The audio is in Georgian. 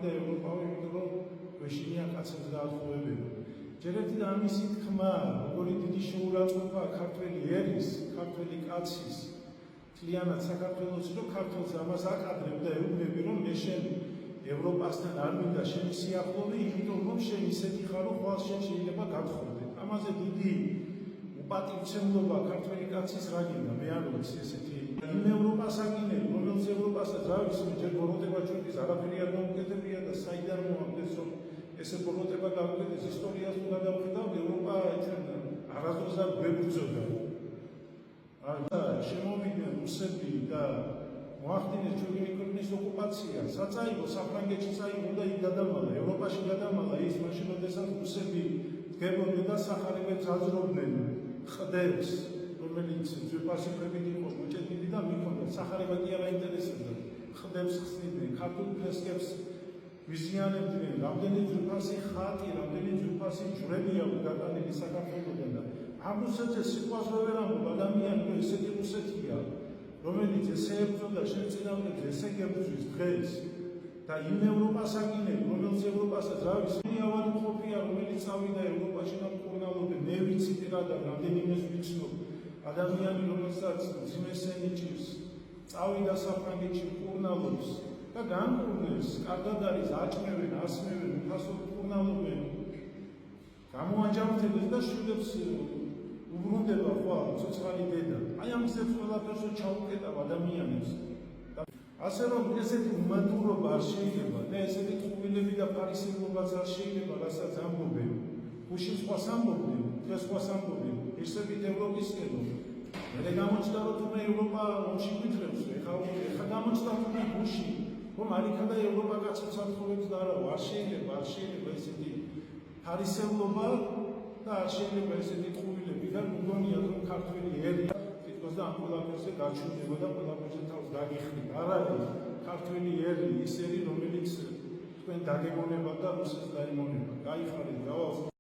და ევროპავი, იმიტომ რომ გვეშინია კაცებს დაათხოვებები. ჯერ ერთი და ამისი თქმა, როგორი დიდი შეურაცხყოფაა ქართველი ერის, ქართველი კაცის, მთლიანად საქართველოს, რომ ქართველს ამას აკადრებ და ეუბნები, რომ მე შენ ევროპასთან არ მინდა შენი სიახლოვე, იმიტომ რომ შენ ისეთი ხარ, რომ ხვალ შენ შეიძლება გათხოვდე. ამაზე დიდი უპატივცემლობა ქართველი კაცის რა გინდა, მე არ ვიცი ესეთი. იმ ევროპას აკინებ, რომელიც ევროპასაც რა ვიცი, ჯერ ბოროტება ჩვენთვის არაფერი არ გამოკეთებია და საიდან მოამდეს, რომ ესე ბოროტება გავუკეთეს ისტორიას თუ გადავხედავ, ევროპა ჩვენ არასდროს არ გვებრძოდა. შემოვიდნენ რუსები და მოახდინეს ჩვენი ქვეყნის ოკუპაცია, საწაიღო საფრანგეთში წაიღო და იქ გადამალა, ევროპაში გადამალა ის მაშინ, როდესაც რუსები დგებოდნენ და სახარებებს აძრობდნენ ხდებს, რომელიც ძვირფასიბრებით იყო მოჭედილი და მიქონდა სახარება კი არ აინტერესებდა, ხდებს ხსნიდნენ, ქართულ ფრესკებს ვიზიანებდნენ, რამდენი ძვირფასი ხატი, რამდენი ძვირფასი ჯვრები აქვს გატანილი საქართველოდან და ამ რუსეთზე სიტყვას ვერ ამბობ, ადამიანი რომ ესეთი რუსეთია, რომელიც ესე ებრძოდა შენ წინააღმდეგზე, ესე გებრძვის დღეს და იმ ევროპას აკინებ, რომელიც ევროპასაც რა ვიცი, ავადმყოფია, რომელიც წავიდა ევროპაში და მკურნალობენ, მე ვიცით რა და რამდენიმეს ვიცნობ, ადამიანი, რომელსაც ძიმესენი ჭირს, წავიდა საფრანგეთში მკურნალობს და განკურნებს, კარგად არის, აჭმევენ, ასმევენ, უფასოდ მკურნალობენ, გამოაჯამრთებენ და შვილებს უბრუნდება ხვალ ცოცხალი დედა. აი ამ ისეთ ყველაფერს ჩაუკეტავ ადამიანებს. ასე რომ ესეთი უმატურობა არ შეიძლება და ესეთი ტყუილები და ფარისევლობაც არ შეიძლება, რასაც ამბობენ. გუშინ სხვას ამბობდნენ, დღეს სხვას ამბობენ. ისევით ევროპისკენ. მე გამოჩნდა რომ თუმე ევროპა ომში გვითხრებს, ეხლა გამოჩნდა თუმე გუშინ, რომ არიქა და ევროპა კაცებს ათხოვებს და არა, არ შეიძლება ესეთი ფარისევლობა და არ შეიძლება ესეთი ტყუილები და მგონია რომ ქართველი ერი თითქოს და ამ ყველაფერზე გაჩვენება და ყველაფერზე თავს დაგიხდით. არ არის ქართველი ერი ის ერი, რომელიც თქვენ დაგემონებათ და რუსეთს დაიმონებათ. გაიხარეთ, გავალ